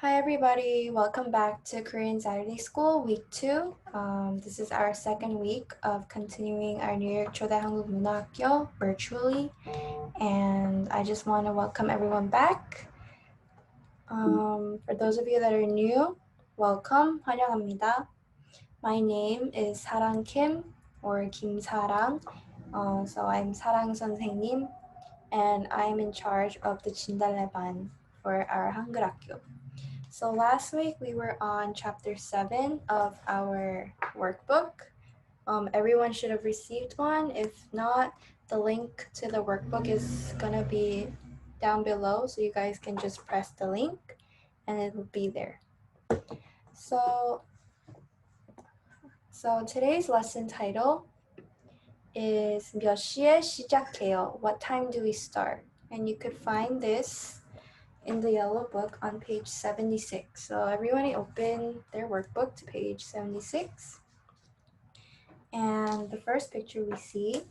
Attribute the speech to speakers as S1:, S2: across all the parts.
S1: Hi everybody, welcome back to Korean Saturday School Week 2. This is our second week of continuing our New York 초대 한국 문화학교 virtually, and I just want to welcome everyone back. For those of you that are new, welcome, 환영합니다. My name is Sarang Kim or Kim Sarang. So I'm Sarang 선생님, and I'm in charge of the 진달래반 for our 한글학교. So last week we were on chapter 7 of our workbook. Everyone should have received one. If not, the link to the workbook is gonna be down below, so you guys can just press the link and it will be there. So today's lesson title is 몇 시에 시작해요? What time do we start? And you could find this in the yellow book on page 76. So everyone open their workbook to page 76. And the first picture we see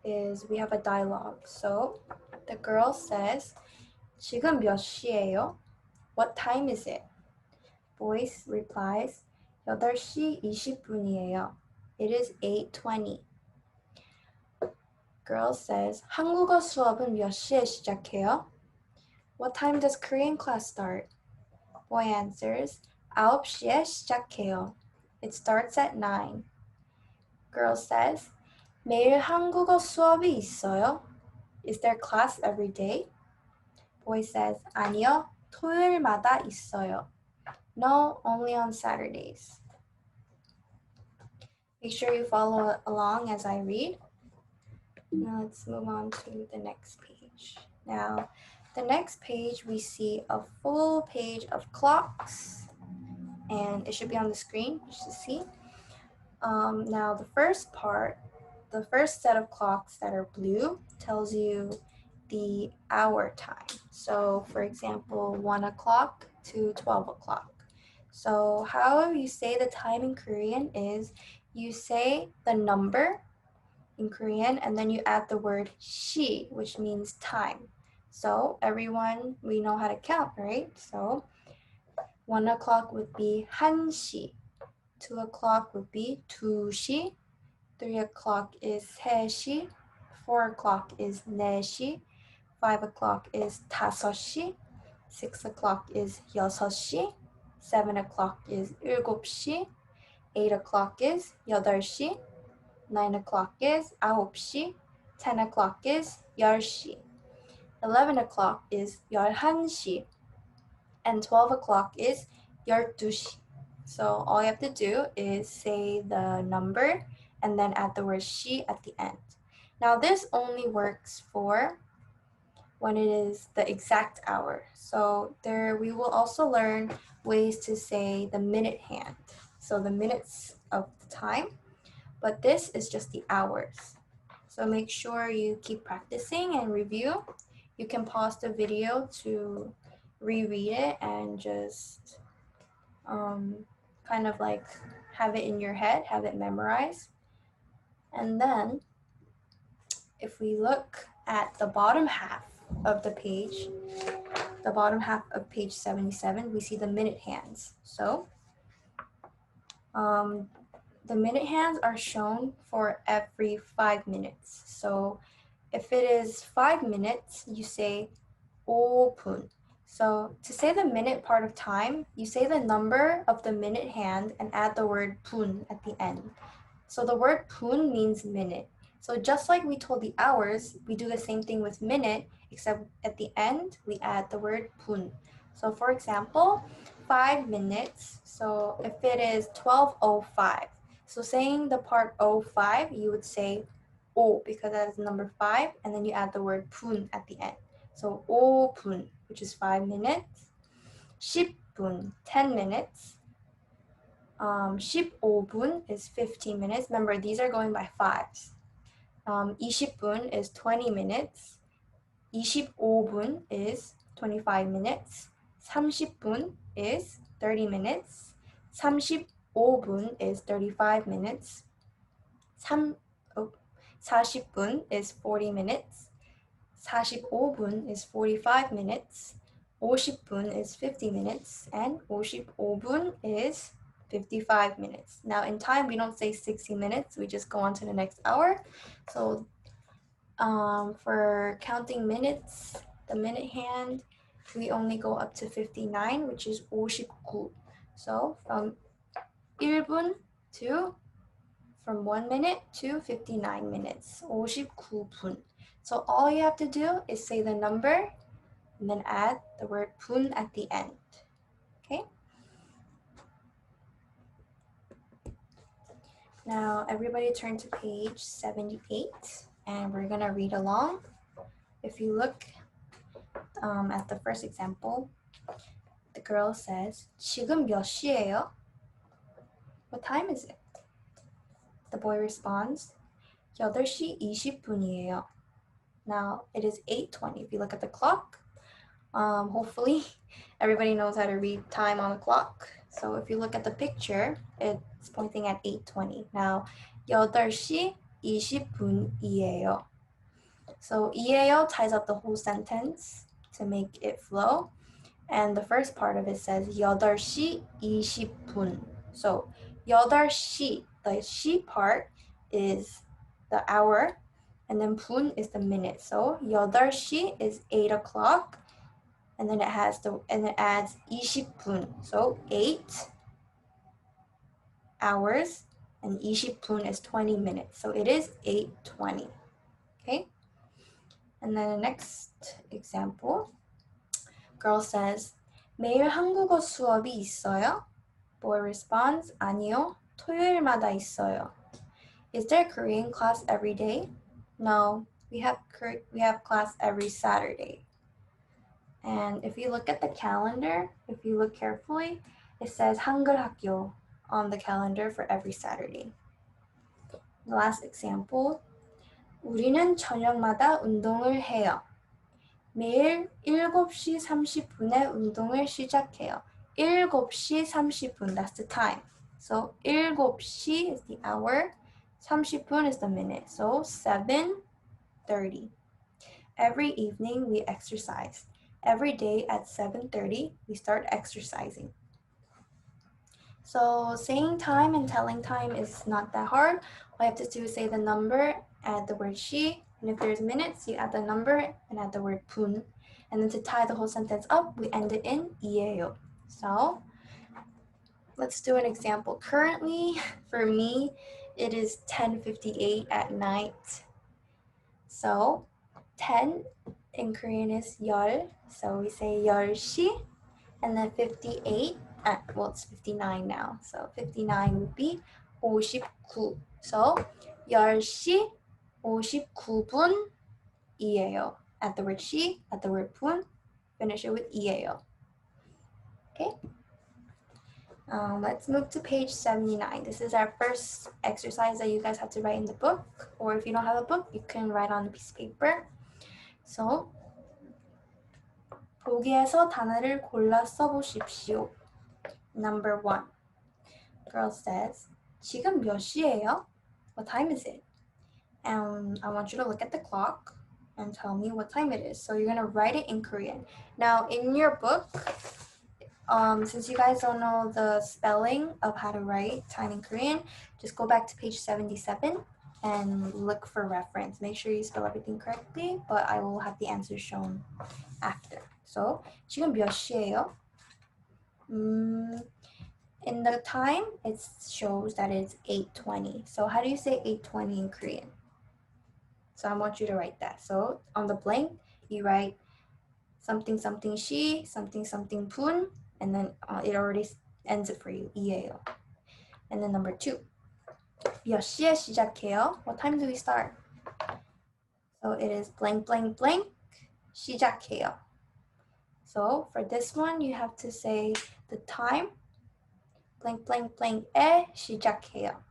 S1: is we have a dialogue. So the girl says, 지금 몇 시예요? What time is it? Boy replies, 8시 20분이에요. It is 8:20. Girl says, 한국어 수업은 몇 시에 시작해요? What time does Korean class start? Boy answers, 9시에 시작해요. It starts at 9. Girl says, 매일 한국어 수업이 있어요? Is there class every day? Boy says, 아니요, 토요일마다 있어요. No, only on Saturdays. Make sure you follow along as I read. Now let's move on to the next page. Now, the next page we see a full page of clocks, and it should be on the screen just to see. Now the first part, the first set of clocks that are blue tells you the hour time. So for example, 1 o'clock to 12 o'clock. So how you say the time in Korean is you say the number in Korean and then you add the word 시, which means time. So everyone, we know how to count, right? So 1 o'clock would be 한시. 2 o'clock would be 2시, 3 o'clock is 3시, 4 o'clock is 4시, 5 o'clock is 5시, 6 o'clock is 6시, 7 o'clock is 7시, 8 o'clock is 8시, 9 o'clock is 9시, 10 o'clock is 10시, 11 o'clock is 11시, and 12 o'clock is 12시. So all you have to do is say the number and then add the word 시 at the end. Now this only works for when it is the exact hour. So there we will also learn ways to say the minute hand. So the minutes of the time, but this is just the hours. So make sure you keep practicing and review. You can pause the video to reread it and just kind of like have it in your head, have it memorized. And then if we look at the bottom half of the page, the bottom half of page 77, we see the minute hands. So the minute hands are shown for every 5 minutes. So if it is 5 minutes, you say 5분. So to say the minute part of time, you say the number of the minute hand and add the word 분 at the end. So the word 분 means minute. So just like we told the hours, we do the same thing with minute, except at the end, we add the word 분. So for example, 5 minutes. So if it is 12:05, so saying the part 05, you would say 오 because that is number 5, and then you add the word 분 at the end. So 5분, which is 5 minutes. 10분, 10 minutes. 15분 is 15 minutes. Remember, these are going by fives. 20분 is 20 minutes. 25분 is 25 minutes. 30분 is 30 minutes. 35분 is 35 minutes. 40분 is 40 minutes. 45분 is 45 minutes. 50분 is 50 minutes, and 55분 is 55 minutes. Now in time, we don't say 60 minutes, we just go on to the next hour. So for counting minutes, the minute hand, we only go up to 59, which is 59. So from 1분 to from 1 minute to 59 minutes, 59분. So all you have to do is say the number and then add the word 분 at the end. Okay? Now everybody turn to page 78 and we're gonna read along. If you look at the first example, the girl says, 지금 몇 시예요? What time is it? The boy responds, 8시 20분이에요. Now it is 8:20. If you look at the clock, hopefully everybody knows how to read time on the clock. So if you look at the picture, it's pointing at 8:20. Now 8시 20분이에요. So 이에요 ties up the whole sentence to make it flow. And the first part of it says 8시 20분. So 8시, the 시 part is the hour, and then 분 is the minute. So 8시 is 8 o'clock, and then it adds 20분. So 8 hours, and 20분 is 20 minutes. So it is 8:20. Okay? And then the next example, girl says, 매일 한국어 수업이 있어요? Boy responds, 아니요, 토요일마다 있어요. Is there Korean class every day? No, we have class every Saturday. And if you look at the calendar, if you look carefully, it says 한글학교 on the calendar for every Saturday. The last example, 우리는 저녁마다 운동을 해요. 매일 7시 30분에 운동을 시작해요. 7시 30분, that's the time. So 7시 is the hour, 30분 is the minute. So 7:30. Every evening we exercise. Every day at 7:30 we start exercising. So saying time and telling time is not that hard. All you have to do is say the number, add the word 시, and if there's minutes, you add the number and add the word 분. And then to tie the whole sentence up, we end it in 이에요. So let's do an example. Currently, for me, it is 10:58 at night. So 10 in Korean is 열. So we say 10시, and then 58, well, it's 59 now. So 59 would be 59. So 10시 59분이에요. Add the word 시, add the word 분, finish it with 이에요. Okay? Let's move to page 79. This is our first exercise that you guys have to write in the book, or if you don't have a book, you can write on a piece of paper. So, 보기에서 단어를 골라 써보십시오. Number 1. Girl says, 지금 몇 시예요? What time is it? And I want you to look at the clock and tell me what time it is. So you're gonna write it in Korean. Now in your book, since you guys don't know the spelling of how to write time in Korean, just go back to page 77 and look for reference. Make sure you spell everything correctly, but I will have the answers shown after. So 지금 몇 시예요? In the time, it shows that it's 8:20. So how do you say 8:20 in Korean? So I want you to write that. So on the blank, you write something something 시, something something 분, and then it already ends it for you. 이에요. And then number 2. 몇 시에 시작해요? What time do we start? So it is blank blank blank 시작해요. So for this one, you have to say the time blank blank blank에 시작해요.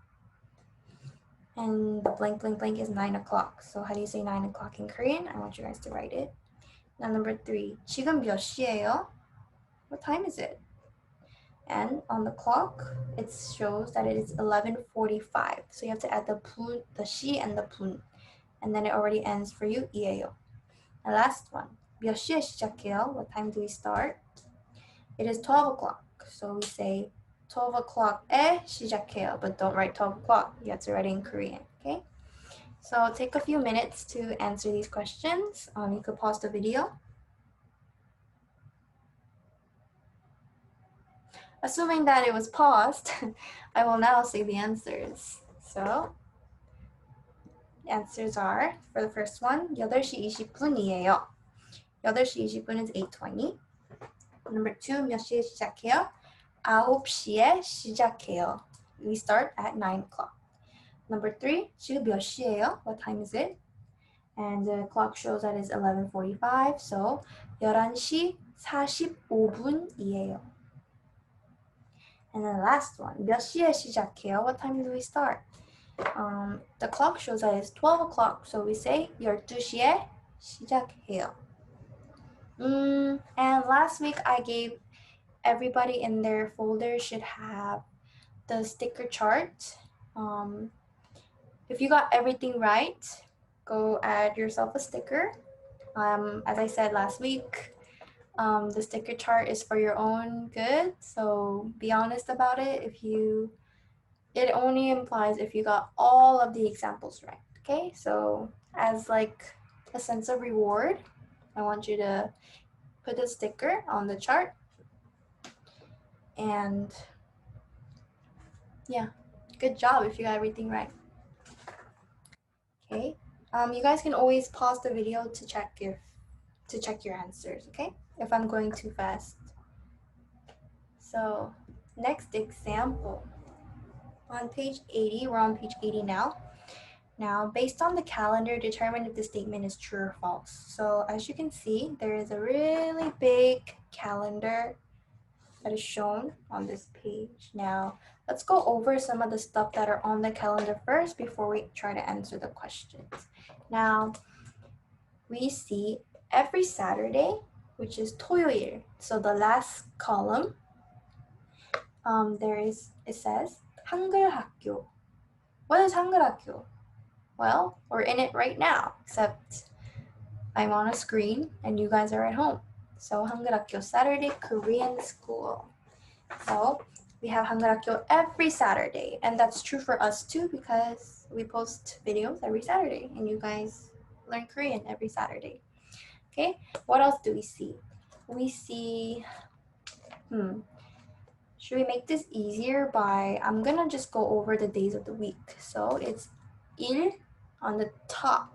S1: And the blank blank blank is 9 o'clock. So how do you say 9 o'clock in Korean? I want you guys to write it. Now number 3. 지금 몇 시예요? What time is it? And on the clock, it shows that it is 11:45. So you have to add the 시 and the 분. And then it already ends for you, 이에요. The last one. 몇 시에 시작해요? What time do we start? It is 12 o'clock. So we say 12 o'clock에 시작해요, but don't write 12 o'clock. You have to write it in Korean, okay? So take a few minutes to answer these questions. You could pause the video. Assuming that it was paused, I will now say the answers. So the answers are, for the first one, 8시 20분이에요. 8시 20분 is 8:20. Number 2, 몇 시에 시작해요? 9시에 시작해요. We start at 9 o'clock. Number 3, 지금 몇 시예요? What time is it? And the clock shows that it's 11:45, so 11시 45분이에요. And then the last one, 몇 시에 시작해요? What time do we start? The clock shows that it's 12 o'clock, so we say 12시에 시작해요. And last week I gave everybody in their folder should have the sticker chart. If you got everything right, go add yourself a sticker. As I said last week, the sticker chart is for your own good, so be honest about it. It only implies if you got all of the examples right, okay? So as like a sense of reward, I want you to put a sticker on the chart. And yeah, good job if you got everything right. Okay, you guys can always pause the video to check your answers, okay? If I'm going too fast. So next example. On page 80, we're on page 80 now. Now, based on the calendar, determine if the statement is true or false. So as you can see, there is a really big calendar that is shown on this page. Now, let's go over some of the stuff that are on the calendar first before we try to answer the questions. Now, we see every Saturday, which is 토요일. So the last column, it says 한글학교. What is 한글학교? Well, we're in it right now, except I'm on a screen and you guys are at home. So 한글학교, Saturday Korean school. So we have 한글학교 every Saturday, and that's true for us too because we post videos every Saturday and you guys learn Korean every Saturday. Okay, what else do we see? We see, should we make this easier by, I'm gonna just go over the days of the week. So it's 일 on the top.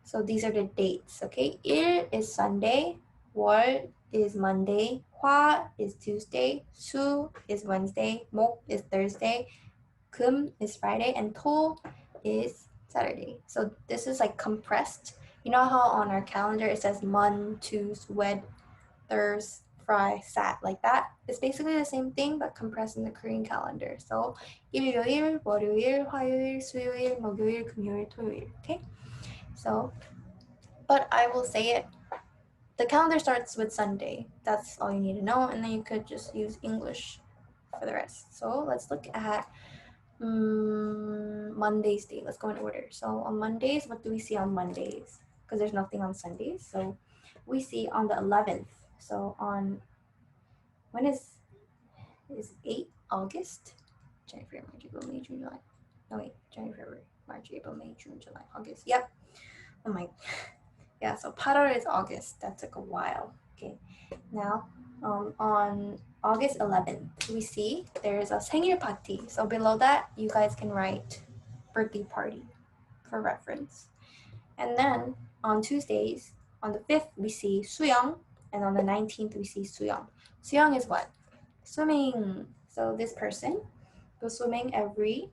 S1: So these are the dates, okay? 일 is Sunday, 월 is Monday, 화 is Tuesday, 수 is Wednesday, 목 is Thursday, 금 is Friday, and 토 is Saturday. So this is like compressed. You know how on our calendar it says Mon, Tues, Wed, Thurs, Fry, Sat, like that? It's basically the same thing but compressed in the Korean calendar. So 일요일, 월요일, 화요일, 수요일, 목요일, 금요일, 토요일. Okay? So, but I will say it. The calendar starts with Sunday. That's all you need to know, and then you could just use English for the rest. So let's look at Monday's date. Let's go in order. So on Mondays, what do we see on Mondays? Because there's nothing on Sundays. So we see on the 11th. So on, when is 8 August? January, March, April, May, June, July. No wait, January, February, March, April, May, June, July, August. Yep. Oh my, yeah, so 8월 is August. That took a while. Okay, now on August 11th, we see there's a 생일 party. So below that, you guys can write birthday party for reference. And then on Tuesdays, on the 5th, we see 수영, and on the 19th, we see 수영. 수영 is what? Swimming. So this person goes swimming every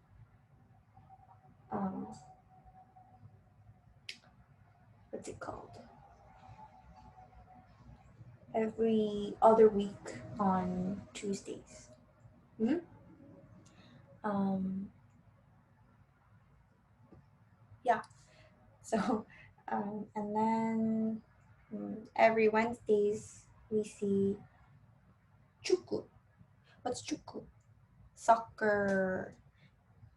S1: what's it called? Every other week on Tuesdays. Yeah. So, and then every Wednesdays we see 축구. What's 축구? Soccer.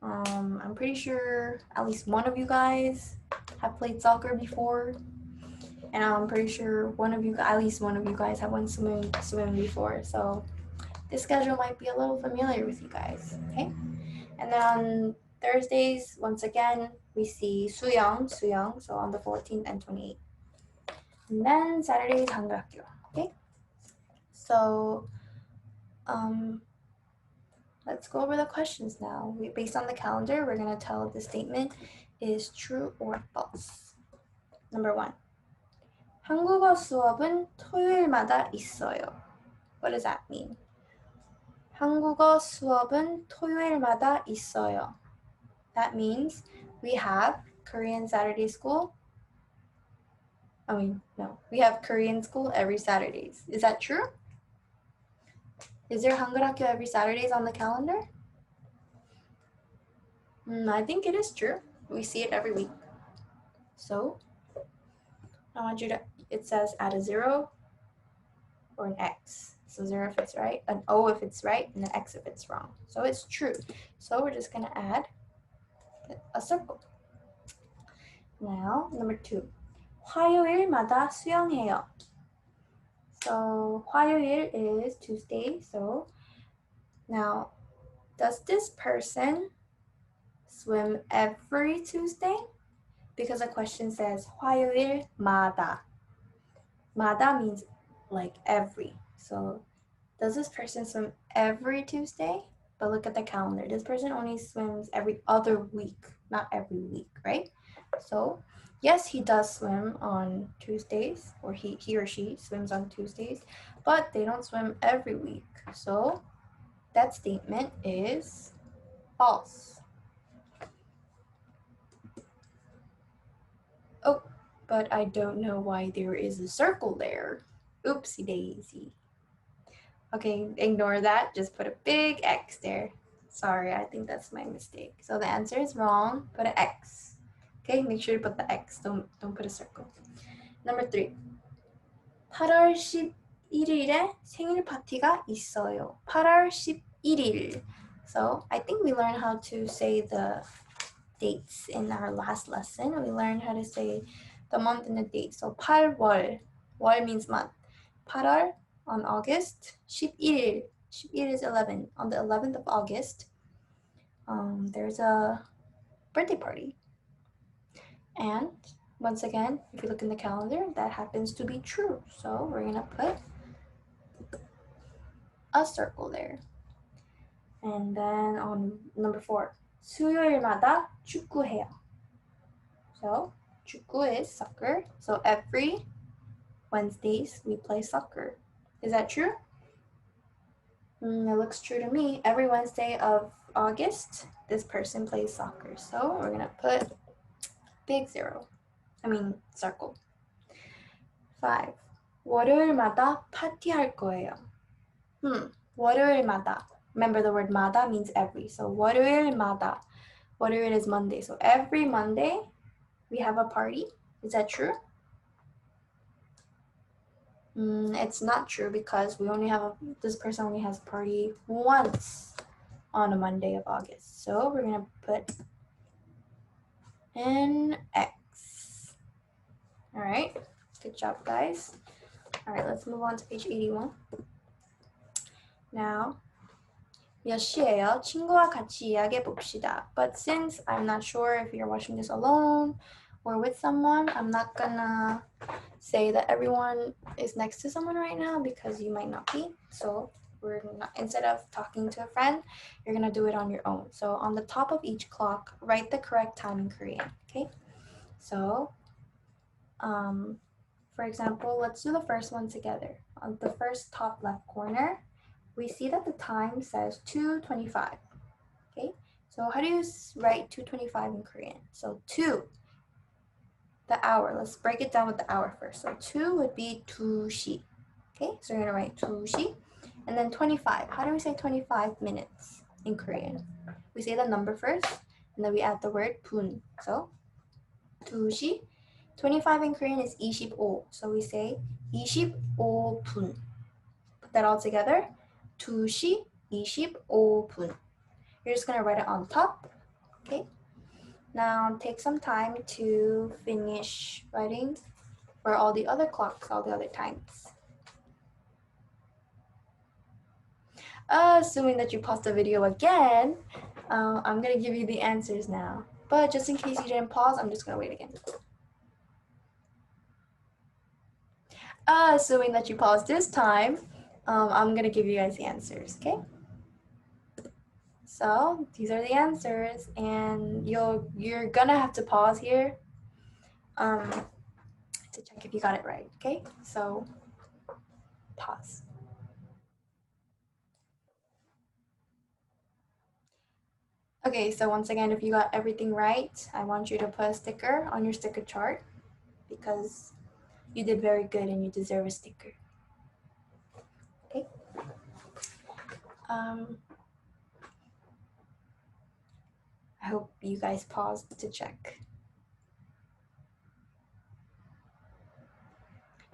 S1: I'm pretty sure at least one of you guys have played soccer before. And I'm pretty sure at least one of you guys have went swimming before. So this schedule might be a little familiar with you guys, okay? And then on Thursdays, once again, we see 수영, so on the 14th and 28th. And then Saturdays, 한글학교, okay? So let's go over the questions now. Based on the calendar, we're gonna tell if the statement is true or false. Number 1. 한국어 수업은 토요일마다 있어요. What does that mean? 한국어 수업은 토요일마다 있어요. That means we have Korean Saturday school. We have Korean school every Saturdays. Is that true? Is there 한글학교 every Saturdays on the calendar? I think it is true. We see it every week. So I want you to, it says add a 0 or an X. So 0 if it's right, an O if it's right, and an X if it's wrong. So it's true. So we're just gonna add a circle. Now, number 2. 화요일마다 수영해요. So 화요일 is Tuesday. So now, does this person swim every Tuesday? Because the question says 화요일마다. 마다 means like every. So does this person swim every Tuesday? But look at the calendar. This person only swims every other week, not every week, right? So yes, he does swim on Tuesdays, or he or she swims on Tuesdays, but they don't swim every week. So that statement is false. Oh, but I don't know why there is a circle there. Oopsie daisy. Okay, ignore that. Just put a big X there. Sorry, I think that's my mistake. So the answer is wrong. Put an X. Okay, make sure to put the X. Don't put a circle. Number 3. 8월 11일에 생일 파티가 있어요. 8월 11일. So I think we learned how to say the dates in our last lesson. We learned how to say the month and the date. So 8월. 월 means month. 8월 on August. 11일. 11 is 11. On the 11th of August, there's a birthday party. And once again, if you look in the calendar, that happens to be true. So we're gonna put a circle there. And then on number 4, 수요일마다 축구해요. So 축구 is soccer. So every Wednesdays we play soccer. Is that true? It looks true to me. Every Wednesday of August, this person plays soccer. So we're gonna put big circle. 5. 월요일마다 파티할 거예요. 월요일마다. Remember the word 마다 means every. So 월요일마다. 월요일 is Monday. So every Monday we have a party. Is that true? It's not true because this person only has a party once on a Monday of August. So we're gonna put an X. All right, good job, guys. All right, let's move on to page 81. Now, 몇 시예요? 친구와 같이 이야기해 봅시다. But since I'm not sure if you're watching this alone or with someone, I'm not gonna say that everyone is next to someone right now because you might not be. So instead of talking to a friend, you're gonna do it on your own. So on the top of each clock, write the correct time in Korean, okay? So, for example, let's do the first one together. On the first top left corner, we see that the time says 2:25, okay? So how do you write 2:25 in Korean? So 2, the hour. Let's break it down with the hour first. So 2 would be 2시, okay? So you're gonna write 2시. And then 25, how do we say 25 minutes in Korean? We say the number first, and then we add the word 분. So 2시, 25 in Korean is 25. So we say 25분. Put that all together. 2시 25분. You're just gonna write it on top, okay? Now take some time to finish writing for all the other clocks, all the other times. Assuming that you paused the video again, I'm gonna give you the answers now. But just in case you didn't pause, I'm just gonna wait again. Assuming that you paused this time, I'm gonna give you guys the answers, okay? So these are the answers, and you're gonna have to pause here to check if you got it right, okay? So pause. Okay, so once again, if you got everything right, I want you to put a sticker on your sticker chart because you did very good and you deserve a sticker. Okay. I hope you guys paused to check.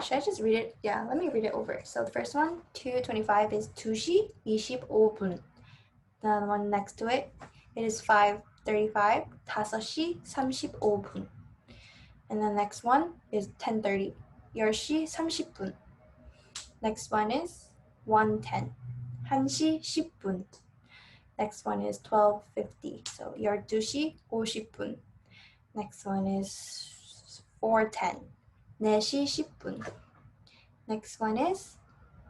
S1: Should I just read it? Yeah, let me read it over. So the first one, 2:25 is 2시 25분. The one next to it, it is 5:35, 5시 35분. And the next one is 10:30, 10시 30분. Next one is 1:10, 1시 10분. Next one is 12:50, so 12시 50분. Next one is 4:10, 4시 10분. Next one is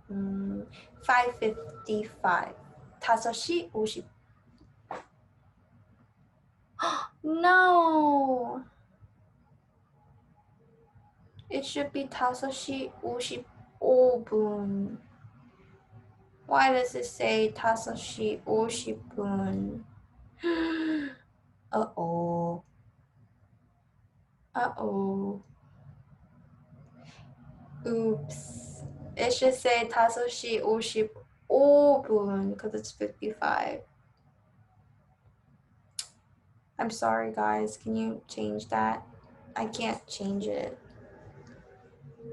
S1: 5:55, 5시 50. No! It should be 5시 55분. Why does it say 5시 50분? Uh-oh. Uh-oh. Oops. It should say 5시 55분 because it's 55. I'm sorry, guys. Can you change that? I can't change it.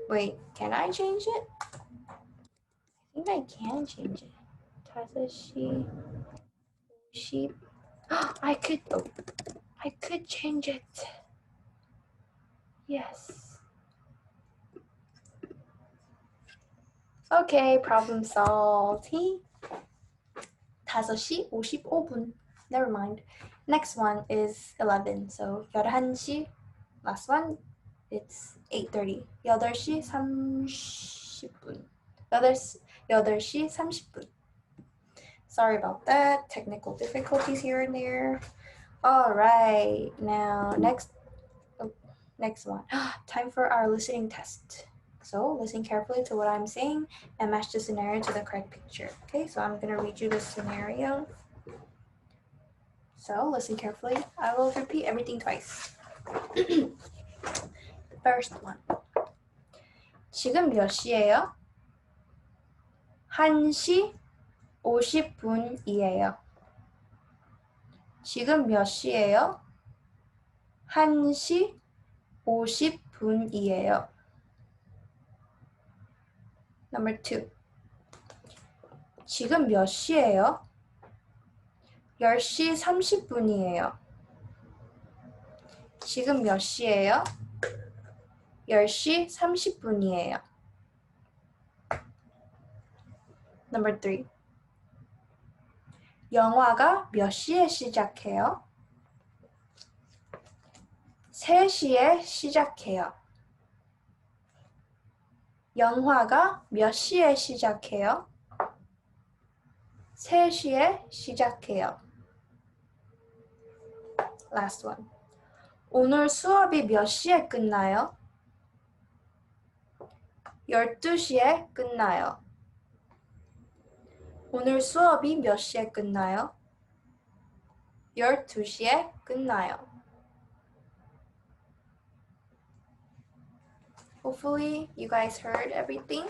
S1: Wait, can I change it? I think I can change it. 5시 50. I could change it. Yes. Okay, problem solved. 5시 55분. Never mind. Next one is 11. So 11시. Last one, it's 8:30. 8시 30분. 8시 30분. Sorry about that. Technical difficulties here and there. All right. Now, next one. Time for our listening test. So listen carefully to what I'm saying and match the scenario to the correct picture. Okay, so I'm going to read you the scenario. So listen carefully. I will repeat everything twice. First one. 지금 몇 시예요? 1시 50분이에요. 지금 몇 시예요? 1시 50분이에요. Number 2. 지금 몇 시예요? 10시 30분이에요. 지금 몇 시예요? 10시 30분이에요. Number 3. 영화가 몇 시에 시작해요? 3시에 시작해요. 영화가 몇 시에 시작해요? 3시에 시작해요. Last one. 오늘 수업이 몇 시에 끝나요? 12시에 끝나요. 오늘 수업이 몇 시에 끝나요? 12시에 끝나요. Hopefully you guys heard everything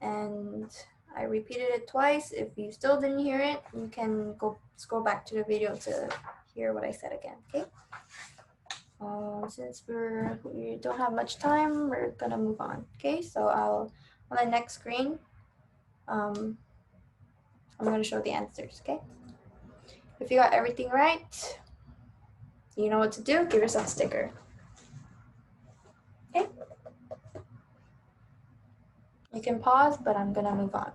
S1: and I repeated it twice. If you still didn't hear it, you can go scroll back to the video to hear what I said again, okay? Since we don't have much time, we're gonna move on, okay? So on the next screen, I'm gonna show the answers, okay? If you got everything right, you know what to do, give yourself a sticker, okay? You can pause, but I'm gonna move on.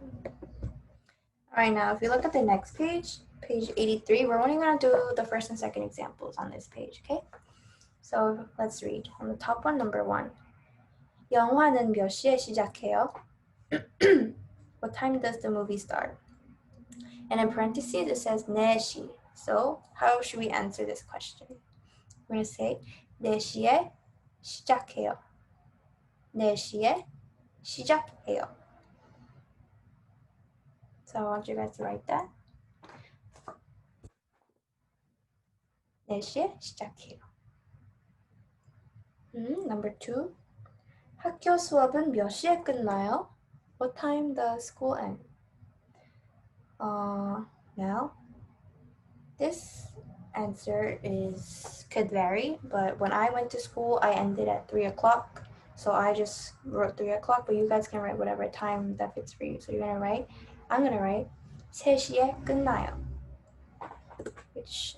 S1: All right, now if you look at the next page, page 83, we're only gonna do the first and second examples on this page, okay? So let's read. On the top one, number 1. 영화는 몇 시에 시작해요? What time does the movie start? And in parentheses, it says 4시. So how should we answer this question? We're gonna say 4시에 시작해요. 4시에 시작해요. So I want you guys to write that. 4시에 시작해요. Number 2. 학교 수업은 몇 시에 끝나요? What time does school end? Now, this answer could vary, but when I went to school, I ended at 3 o'clock. So I just wrote 3 o'clock, but you guys can write whatever time that fits for you. So I'm gonna write 3시에 끝나요.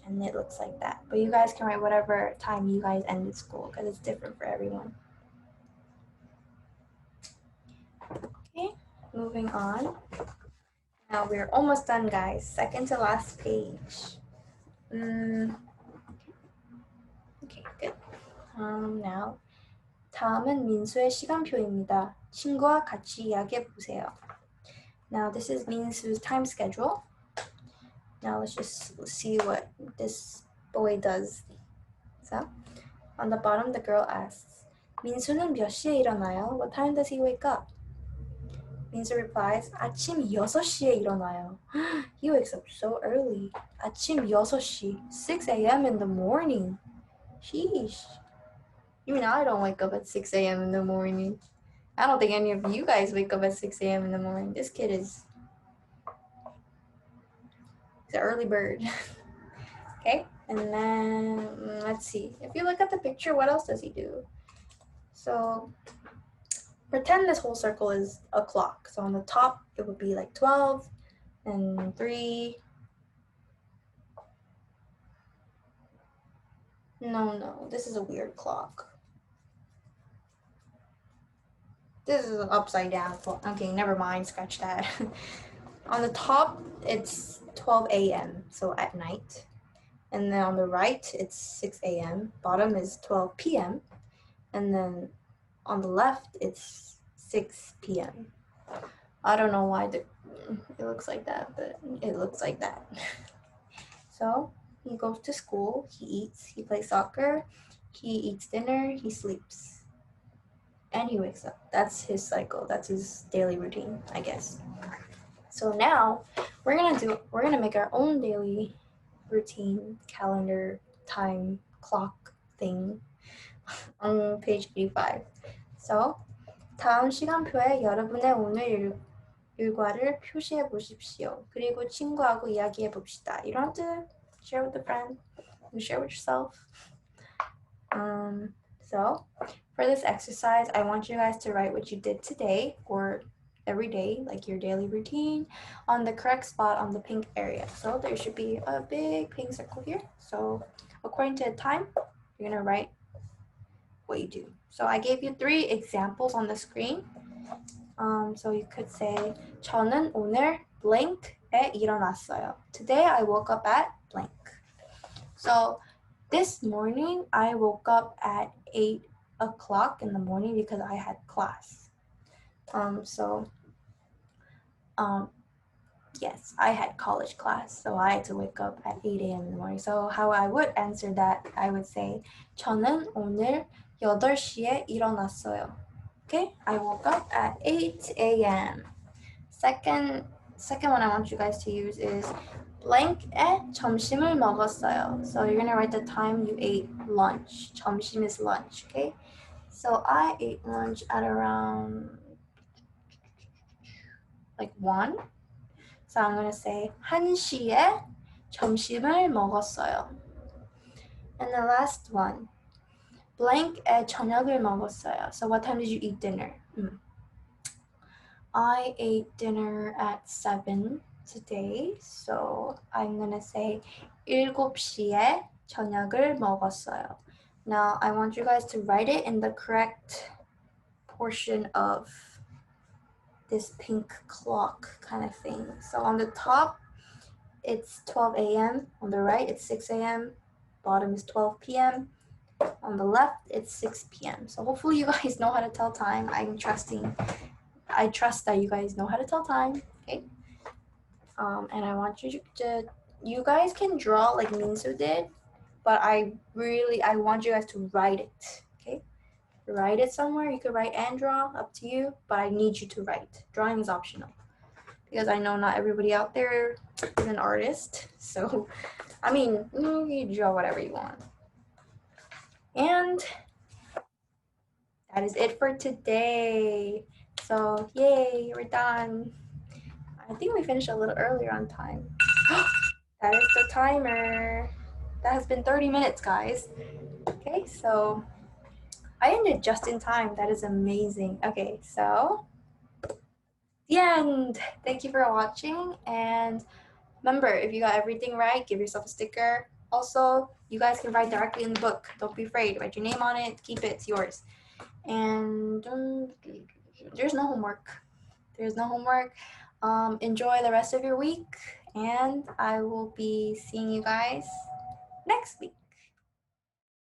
S1: And it looks like that. But you guys can write whatever time you guys ended school because it's different for everyone. Okay, moving on. Now we're almost done, guys. Second to last page. Okay, good. Now, 다음은 민수의 시간표입니다. 친구와 같이 이야기해 보세요. Now this is Minsu's time schedule. Now let's just see what this boy does. So, on the bottom, the girl asks, 민수는 몇 시에 일어나요? What time does he wake up? Minsu replies, 아침 6시에 일어나요. He wakes up so early. 아침 6시, 6 a.m. in the morning. Sheesh. You mean I don't wake up at 6 a.m. in the morning? I don't think any of you guys wake up at 6 a.m. in the morning. This kid is an early bird. Okay, and then let's see. If you look at the picture, what else does he do? So pretend this whole circle is a clock. So on the top, it would be like 12 and 3. No, this is a weird clock. This is an upside down clock. Okay, never mind, scratch that. On the top, it's 12 a.m., so at night. And then on the right, it's 6 a.m. Bottom is 12 p.m. And then on the left, it's 6 p.m. I don't know why it looks like that, but it looks like that. So he goes to school, he eats, he plays soccer, he eats dinner, he sleeps, and he wakes up. That's his cycle. That's his daily routine, I guess. So now we're gonna make our own daily routine calendar time clock thing on page 85. So 다음 시간표에 여러분의 오늘 일과를 표시해 보십시오. 그리고 친구하고 이야기해 봅시다. You don't have to share with a friend. You share with yourself. So for this exercise, I want you guys to write what you did today or every day, like your daily routine, on the correct spot on the pink area. So there should be a big pink circle here. So according to the time, you're gonna write what you do. So I gave you 3 examples on the screen. So you could say 저는 오늘 blank에 일어났어요. Today I woke up at blank. So this morning I woke up at 8 o'clock in the morning because I had class. Yes, I had college class, so I had to wake up at 8 a.m. in the morning. So how I would answer that, I would say 저는 오늘 8시에 일어났어요. Okay, I woke up at 8 a.m. Second one I want you guys to use is blank에 점심을 먹었어요. So you're gonna write the time you ate lunch. 점심 is lunch, okay? So I ate lunch at around like 1. So I'm gonna say 1시에 점심을 먹었어요. And the last one, blank에 저녁을 먹었어요. So what time did you eat dinner? I ate dinner at 7 today. So I'm gonna say 7시에 저녁을 먹었어요. Now I want you guys to write it in the correct portion of this pink clock kind of thing. So on the top, it's 12 a.m. On the right, it's 6 a.m. Bottom is 12 p.m. On the left, it's 6 p.m. So hopefully you guys know how to tell time. I trust that you guys know how to tell time, okay? And I want you guys can draw like Minsu did, but I want you guys to write it, okay? Write it somewhere. You could write and draw, up to you, but I need you to write. Drawing is optional because I know not everybody out there is an artist. So, I mean, you draw whatever you want. And that is it for today. So, yay, we're done. I think we finished a little earlier on time. That is the timer. That has been 30 minutes, guys. Okay, so I ended just in time. That is amazing. Okay, so the end. Thank you for watching. And remember, if you got everything right, give yourself a sticker. Also, you guys can write directly in the book. Don't be afraid. Write your name on it. Keep it. It's yours. And there's no homework. There's no homework. Enjoy the rest of your week. And I will be seeing you guys next week.